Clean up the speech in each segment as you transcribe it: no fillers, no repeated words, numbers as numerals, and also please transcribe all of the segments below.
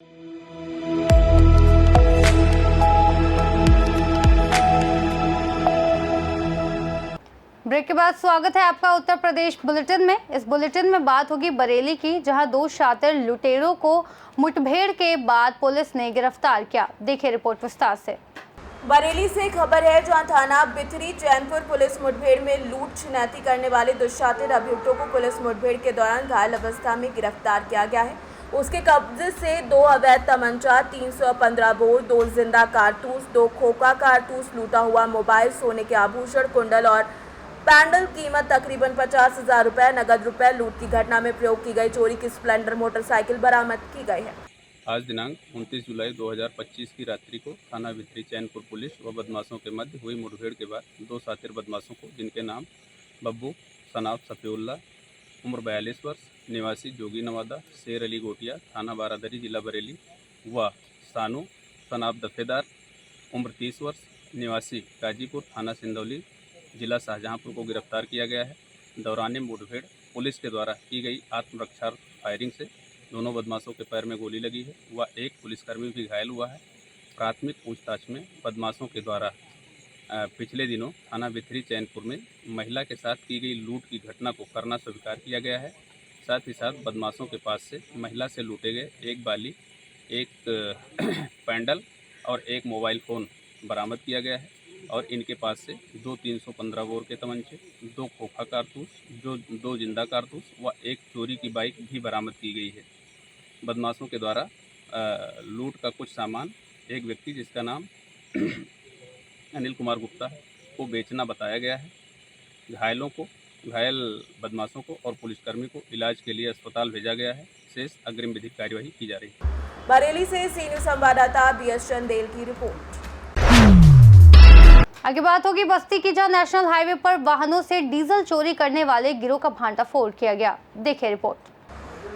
Break के बाद स्वागत है आपका उत्तर प्रदेश बुलेटिन में। इस बुलेटिन में बात होगी बरेली की, जहां 2 शातिर लुटेरों को मुठभेड़ के बाद पुलिस ने गिरफ्तार किया। देखिए रिपोर्ट विस्तार से। बरेली से खबर है, जहां थाना बिथरी चैनपुर पुलिस मुठभेड़ में लूट छिनैती करने वाले 2 शातिर अभियुक्तों को पुलिस मुठभेड़ के दौरान घायल अवस्था में गिरफ्तार किया गया है। उसके कब्जे से 2 अवैध तमंचा, 315 बोर, 2 जिंदा कारतूस, 2 खोखा कारतूस, लूटा हुआ मोबाइल, सोने के आभूषण, कुंडल और पैंडल, कीमत तकरीबन 50,000 रुपए, नगद रुपए, लूट की घटना में प्रयोग की गई चोरी की स्प्लेंडर मोटरसाइकिल बरामद की गई है। आज दिनांक 29 जुलाई 2025 की रात्रि को थाना बिथरी चैनपुर पुलिस व बदमाशों के मध्य हुई मुठभेड़ के बाद 2 शातिर बदमाशों को, जिनके नाम बब्बू सनाब सफीउल्ला, उम्र 42 वर्ष, निवासी जोगी नवादा, शेर अली गोटिया, थाना बारादरी, जिला बरेली, व सानू सनाब दफेदार, उम्र 30 वर्ष, निवासी गाजीपुर, थाना सिंदौली, जिला शाहजहांपुर को गिरफ्तार किया गया है। दौरान मुठभेड़ पुलिस के द्वारा की गई आत्मरक्षा फायरिंग से दोनों बदमाशों के पैर में गोली लगी है व एक पुलिसकर्मी भी घायल हुआ है। प्राथमिक पूछताछ में बदमाशों के द्वारा पिछले दिनों थाना बिथरी चैनपुर में महिला के साथ की गई लूट की घटना को करना स्वीकार किया गया है। साथ ही साथ बदमाशों के पास से महिला से लूटे गए एक बाली, एक पैंडल और एक मोबाइल फ़ोन बरामद किया गया है और इनके पास से 2 315 बोर के तमंचे, 2 खोखा कारतूस, 2 जिंदा कारतूस व एक चोरी की बाइक भी बरामद की गई है। बदमाशों के द्वारा लूट का कुछ सामान एक व्यक्ति जिसका नाम अनिल कुमार गुप्ता है को बेचना बताया गया है। घायल बदमाशों को और पुलिसकर्मी को इलाज के लिए अस्पताल भेजा गया है। शेष अग्रिम विधिक कार्यवाही की जा रही है। बरेली से सी न्यूज़ संवाददाता BS चंदेल की रिपोर्ट। आगे बात होगी बस्ती की, जहां नेशनल हाईवे पर वाहनों से डीजल चोरी करने वाले गिरोह का भांडाफोड़ किया गया। देखिए रिपोर्ट।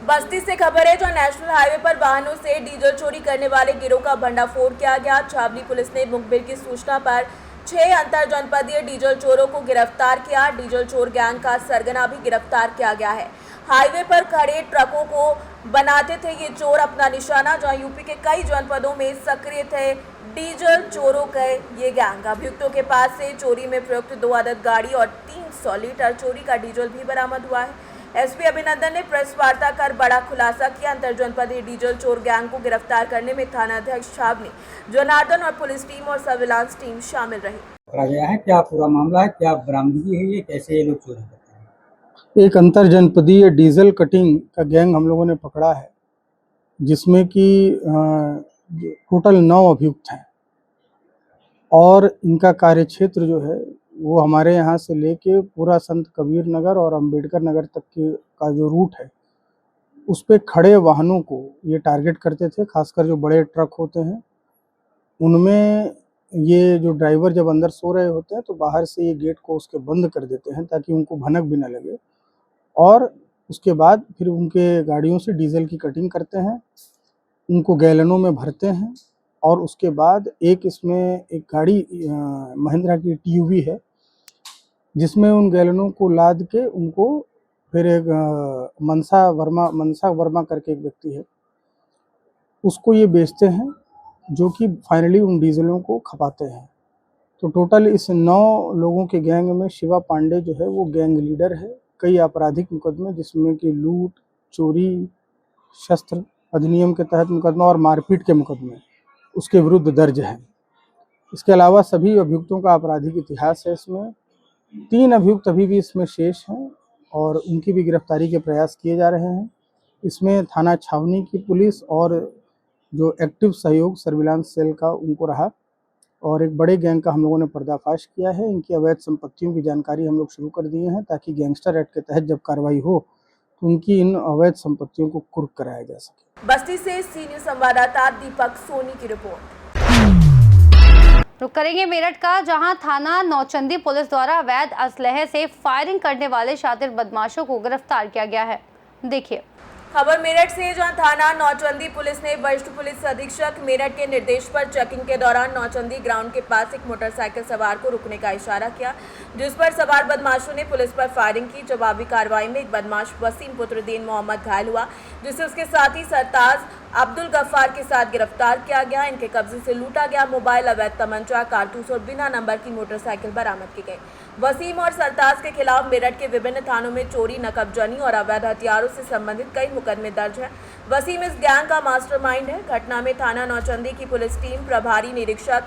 बस्ती से खबर है, जहां नेशनल हाईवे पर वाहनों से डीजल चोरी करने वाले गिरोह का भंडाफोड़ किया गया। छावनी पुलिस ने मुखबिर की सूचना पर 6 अंतर जनपदीय डीजल चोरों को गिरफ्तार किया। डीजल चोर गैंग का सरगना भी गिरफ्तार किया गया है। हाईवे पर खड़े ट्रकों को बनाते थे ये चोर अपना निशाना, जहां यूपी के कई जनपदों में सक्रिय थे डीजल चोरों के ये गैंग। अभियुक्तों के पास से चोरी में प्रयुक्त 2 अदद गाड़ी और 300 लीटर चोरी का डीजल भी बरामद हुआ है। एसपी अभिनंदन ने प्रेस वार्ता कर बड़ा खुलासा किया। अंतर जनपदीय डीजल चोर गैंग को गिरफ्तार करने में थाना अध्यक्ष छावनी, जनार्दन और पुलिस टीम और सर्विलांस टीम शामिल रही। पकड़ा गया है, क्या पूरा मामला है, क्या बरामदगी है, ये कैसे ये लोग चोरी करते हैं? एक अंतर जनपदीय डीजल कटिंग का गैंग हम लोगों ने पकड़ा है, जिसमें कि टोटल 9 अभियुक्त हैं और इनका कार्यक्षेत्र जो है वो हमारे यहाँ से लेके पूरा संत कबीर नगर और अंबेडकर नगर तक का जो रूट है उस पे खड़े वाहनों को ये टारगेट करते थे। खासकर जो बड़े ट्रक होते हैं उनमें ये जो ड्राइवर जब अंदर सो रहे होते हैं तो बाहर से ये गेट को उसके बंद कर देते हैं ताकि उनको भनक भी ना लगे, और उसके बाद फिर उनके गाड़ियों से डीजल की कटिंग करते हैं, उनको गैलनों में भरते हैं और उसके बाद इसमें एक गाड़ी महिंद्रा की TUV है जिसमें उन गैलनों को लाद के उनको फिर एक मनसा वर्मा करके एक व्यक्ति है उसको ये बेचते हैं, जो कि फाइनली उन डीजलों को खपाते हैं। तो टोटल इस 9 लोगों के गैंग में शिवा पांडे जो है वो गैंग लीडर है। कई आपराधिक मुकदमे जिसमें कि लूट, चोरी, शस्त्र अधिनियम के तहत मुकदमा और मारपीट के मुकदमे उसके विरुद्ध दर्ज है। इसके अलावा सभी अभियुक्तों का आपराधिक इतिहास है। इसमें 3 अभियुक्त अभी भी इसमें शेष हैं और उनकी भी गिरफ्तारी के प्रयास किए जा रहे हैं। इसमें थाना छावनी की पुलिस और जो एक्टिव सहयोग सर्विलांस सेल का उनको रहा और एक बड़े गैंग का हम लोगों ने पर्दाफाश किया है। इनकी अवैध संपत्तियों की जानकारी हम लोग शुरू कर दिए हैं ताकि गैंगस्टर एक्ट के तहत जब कार्रवाई हो तो उनकी इन अवैध संपत्तियों को कुर्क कराया जा सके। बस्ती से सी न्यूज़ संवाददाता दीपक सोनी की रिपोर्ट। रुक करेंगे मेरठ का, जहां थाना नौचंदी पुलिस द्वारा अवैध असलहे से फायरिंग करने वाले शातिर बदमाशों को गिरफ्तार किया गया है। देखिए खबर मेरठ से, जहां थाना नौचंदी पुलिस ने वरिष्ठ पुलिस अधीक्षक मेरठ के निर्देश पर चेकिंग के दौरान नौचंदी ग्राउंड के पास एक मोटरसाइकिल सवार को रुकने का इशारा किया, जिस पर सवार बदमाशों ने पुलिस पर फायरिंग की। जवाबी कार्रवाई में एक बदमाश वसीम पुत्र दीन मोहम्मद घायल हुआ, जिससे उसके साथी सरताज अब्दुल गफ्फार के साथ गिरफ्तार किया गया। इनके कब्जे से लूटा गया मोबाइल, अवैध तमंचा, कारतूस और बिना नंबर की मोटरसाइकिल बरामद की गई। वसीम और सरताज के खिलाफ मेरठ के विभिन्न थानों में चोरी, नकबजनी और अवैध हथियारों से संबंधित कई मुकदमे दर्ज हैं। वसीम इस गैंग का मास्टरमाइंड है। घटना में थाना नौचंदी की पुलिस टीम, प्रभारी निरीक्षक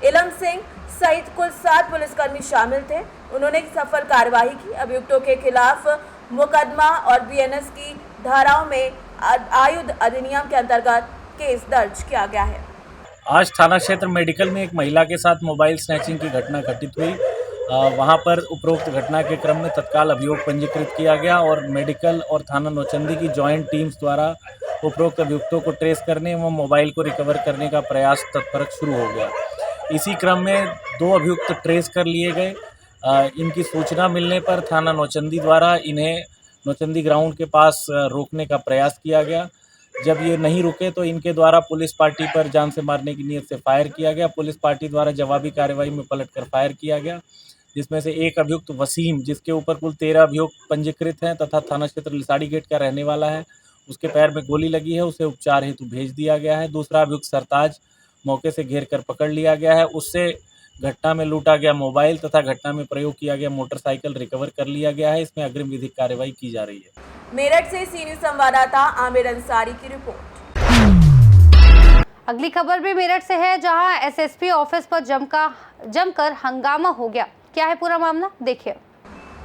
इलम सिंह सहित कुल 7 पुलिसकर्मी शामिल थे। उन्होंने सफल कार्रवाई की। अभियुक्तों के खिलाफ मुकदमा और बीएनएस की धाराओं में आयुध अधिनियम के अंतर्गत केस दर्ज किया गया है। आज थाना क्षेत्र मेडिकल में एक महिला के साथ मोबाइल स्नैचिंग की घटना घटित हुई। वहां पर उपरोक्त घटना के क्रम में तत्काल अभियोग पंजीकृत किया गया और मेडिकल और थाना नौचंदी की जॉइंट टीम्स द्वारा उपरोक्त अभियुक्तों को ट्रेस करने एवं मोबाइल को रिकवर करने का प्रयास तत्परक शुरू हो गया। इसी क्रम में 2 अभियुक्त ट्रेस कर लिए गए। इनकी सूचना मिलने पर थाना नौचंदी द्वारा इन्हें नौचंदी ग्राउंड के पास रोकने का प्रयास किया गया। जब ये नहीं रुके तो इनके द्वारा पुलिस पार्टी पर जान से मारने की नीयत से फायर किया गया। पुलिस पार्टी द्वारा जवाबी कार्रवाई में पलटकर फायर किया गया, जिसमें से एक अभियुक्त वसीम, जिसके ऊपर कुल 13 अभियुक्त पंजीकृत हैं तथा थाना क्षेत्र लिसाड़ी गेट का रहने वाला है, उसके पैर में गोली लगी है, उसे उपचार हेतु भेज दिया गया है। दूसरा अभियुक्त सरताज मौके से घेर कर पकड़ लिया गया है। उससे घटना में लूटा गया मोबाइल तथा घटना में प्रयोग किया गया मोटरसाइकिल रिकवर कर लिया गया है। इसमें अग्रिम विधिक कार्रवाई की जा रही है। मेरठ से सीनियर संवाददाता आमिर अंसारी की रिपोर्ट। अगली खबर भी मेरठ से है, जहां एसएसपी ऑफिस पर जमकर हंगामा हो गया। क्या है पूरा मामला, देखिए।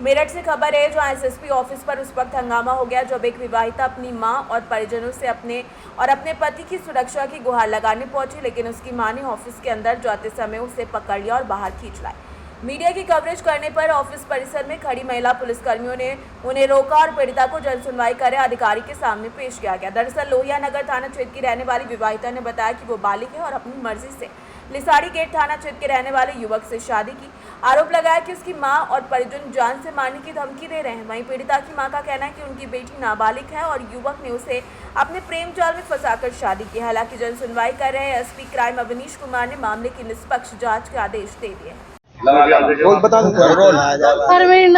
मेरठ से खबर है, जहां एसएसपी ऑफिस पर उस वक्त हंगामा हो गया जब एक विवाहिता अपनी मां और परिजनों से अपने पति की सुरक्षा की गुहार लगाने पहुंची, लेकिन उसकी मां ने ऑफिस के अंदर जाते समय उसे पकड़ लिया और बाहर खींच लाया। मीडिया की कवरेज करने पर ऑफिस परिसर में खड़ी महिला पुलिसकर्मियों ने उन्हें रोका और पीड़िता को जन सुनवाई करे अधिकारी के सामने पेश किया गया। दरअसल लोहिया नगर थाना क्षेत्र की रहने वाली विवाहिता ने बताया कि वो बालिग है और अपनी मर्जी से लिसाड़ी गेट थाना क्षेत्र के रहने वाले युवक से शादी की। आरोप लगाया कि उसकी मां और परिजन जान से मारने की धमकी दे रहे हैं। वहीं पीड़िता की मां का कहना है कि उनकी बेटी नाबालिग है और युवक ने उसे अपने प्रेम जाल में फंसाकर शादी की। हालांकि जन सुनवाई कर रहे एसपी क्राइम अवनीश कुमार ने मामले की निष्पक्ष जांच के आदेश दे दिए हैं।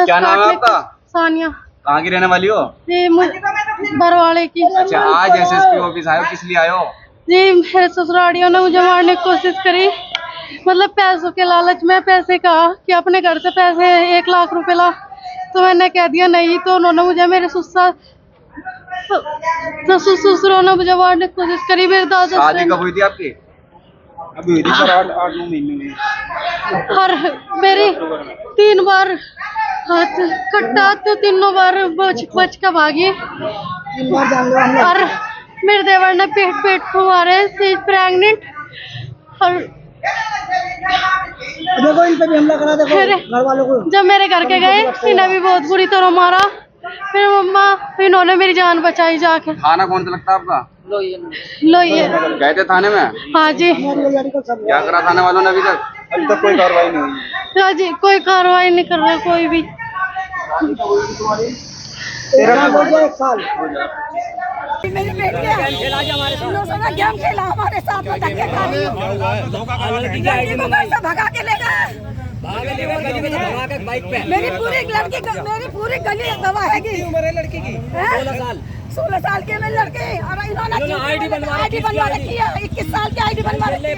क्या नाम है आपका? सानिया। कहाँ की रहने वाली हो? जी बरवाड़े की। अच्छा, आज एसएसपी ऑफिस आए हो, किस लिए आए हो? जी मेरे ससुरालियों ने मुझे मारने की कोशिश करी, मतलब पैसों के लालच में। पैसे कहा कि अपने घर से पैसे 1 लाख रुपए ला, तो मैंने कह दिया नहीं। तो उन्होंने मुझे मेरे ससुरों ने मुझे मारने की कोशिश करी। मेरे दादा शादी कब हुई थी आपकी? अभी 8-9 महीने में। और मेरी 3 बार हाथ कट्टा, तो तीनों बार बच का भागी। और मेरे देवर ने पेट को मारे, प्रेग्नेंट। और देखो इन पे भी हमला करा, देखो घर वालों को। जब मेरे घर के गए, इन्हें भी बहुत बुरी तरह मारा। फिर मम्मा, इन्होंने मेरी जान बचाई जाके। थाना कौन सा लगता है आपका? लोहिया। गए थे थाने में? हाँ जी। क्या करा थाने वालों ने अभी तक? अभी तक कोई कार्रवाई नहीं हुई। हाँ जी, कोई कार्रवाई नहीं कर रहा कोई भी। 1 साल मेरी बेटी है, गेम खेला हमारे साथ में, धक्के खा रही लड़की को घर से भगा के ले गए। मेरी पूरी गली गवाह है। लड़की की 16 साल की मेरी लड़की, और इन्होंने आईडी बनवा रखी है। 21 साल की आईडी बनवा रखी है।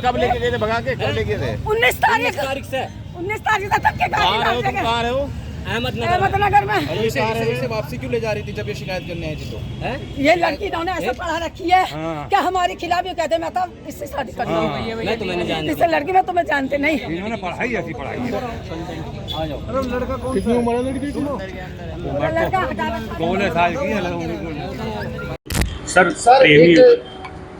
कब लेके गए थे भगा के? कब लेके थे? 19 तारीख से। 19 तारीख से धक्के खा रही है। कहाँ रहे हो? अहमदनगर में। इसे वापसी क्यों ले जा रही थी जब ये शिकायत करने आई थी? तो ये लड़की इन्होंने ऐसे पढ़ा रखी है क्या हमारे खिलाफ? ये कहते मैं तो इससे शादी करना हूँ। इससे लड़की में तुम्हें जानते नहीं। इन्होंने पढ़ाई ऐसी पढ़ाई है। आ जाओ। लड़का कितनी उम्र है लड़की की? 16 साल की है। सर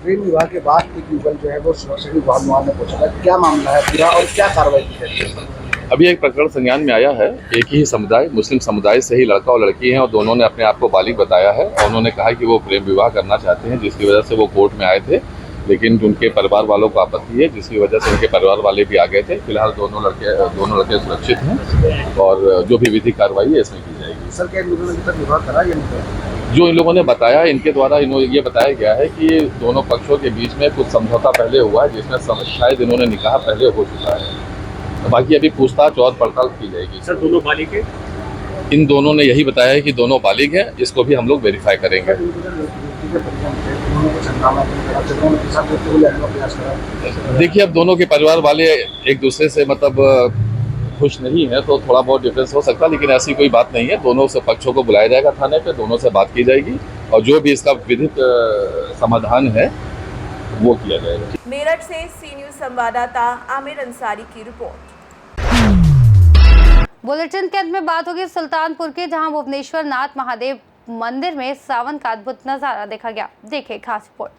प्रेम विवाह के बाद एक युगल जो है वो सुरक्षा विभाग में पहुंचा था। क्या मामला है पूरा और क्या कार्रवाई की जाएगी? अभी एक प्रकरण संज्ञान में आया है। एक ही समुदाय, मुस्लिम समुदाय से ही लड़का और लड़की हैं और दोनों ने अपने आप को बालिग बताया है और उन्होंने कहा कि वो प्रेम विवाह करना चाहते हैं, जिसकी वजह से वो कोर्ट में आए थे। लेकिन उनके परिवार वालों को आपत्ति है, जिसकी वजह से उनके परिवार वाले भी आ गए थे। फिलहाल दोनों लड़के सुरक्षित हैं और जो भी विधिक कार्रवाई है इसमें की जाएगी। सर, क्या इन लोगों ने अभी तक विवाह करा या नहीं? जो इन लोगों ने बताया, इनके द्वारा ये बताया गया है कि दोनों पक्षों के बीच में कुछ समझौता पहले हुआ है, जिसमें शायद इन्होंने निकाह पहले हो चुका है। बाकी अभी पूछताछ और पड़ताल की जाएगी। सर, दोनों बालिग हैं? इन दोनों ने यही बताया है कि दोनों बालिग हैं। इसको भी हम लोग वेरीफाई करेंगे। के परिजन थे, उन्होंने कुछ हंगामा किया, जगहों में पिसाब देते हुए लेने का प्रयास करा। देखिए, अब दोनों के परिवार वाले एक दूसरे से मतलब खुश नहीं है तो थोड़ा बहुत डिफरेंस हो सकता है, लेकिन ऐसी कोई बात नहीं है। दोनों से पक्षों को बुलाया जाएगा थाने पे, दोनों से बात की जाएगी और जो भी इसका विधिक समाधान है वो किया जाएगा। मेरठ से सी न्यूज संवाददाता आमिर अंसारी की रिपोर्ट। बुलेटिन के अंत में बात होगी सुल्तानपुर की, जहां भुवनेश्वर नाथ महादेव मंदिर में सावन का अद्भुत नजारा देखा गया। देखें खास रिपोर्ट।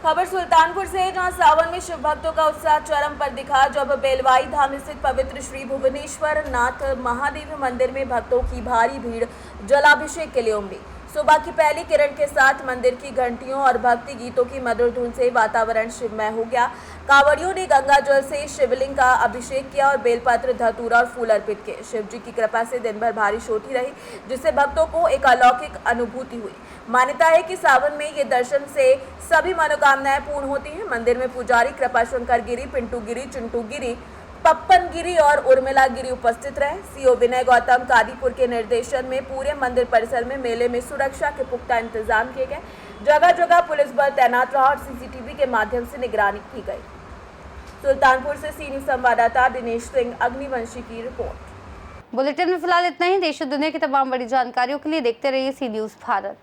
खबर सुल्तानपुर से, जहां सावन में शिव भक्तों का उत्साह चरम पर दिखा, जब बेलवाई धाम स्थित पवित्र श्री भुवनेश्वर नाथ महादेव मंदिर में भक्तों की भारी भीड़ जलाभिषेक के लिए उमड़ी। सुबह की पहली किरण के साथ मंदिर की घंटियों और भक्ति गीतों की मधुर धुन से वातावरण शिवमय हो गया। कांवड़ियों ने गंगा जल से शिवलिंग का अभिषेक किया और बेलपत्र, धतूरा और फूल अर्पित किए। शिव जी की कृपा से दिन भर बारिश होती रही, जिससे भक्तों को एक अलौकिक अनुभूति हुई। मान्यता है कि सावन में ये दर्शन से सभी मनोकामनाएं पूर्ण होती हैं। मंदिर में पुजारी कृपाशंकर गिरी, पिंटू गिरी, चिंटू गिरी, पप्पन गिरी और उर्मिला गिरी उपस्थित रहे। सीओ विनय गौतम कादीपुर के निर्देशन में पूरे मंदिर परिसर में मेले में सुरक्षा के पुख्ता इंतजाम किए गए। जगह जगह पुलिस बल तैनात रहा और सीसीटीवी के माध्यम से निगरानी की गई। सुल्तानपुर से सी न्यूज संवाददाता दिनेश सिंह अग्निवंशी की रिपोर्ट। बुलेटिन में फिलहाल इतना ही। देश और दुनिया की तमाम बड़ी जानकारियों के लिए देखते रहिए सी न्यूज भारत।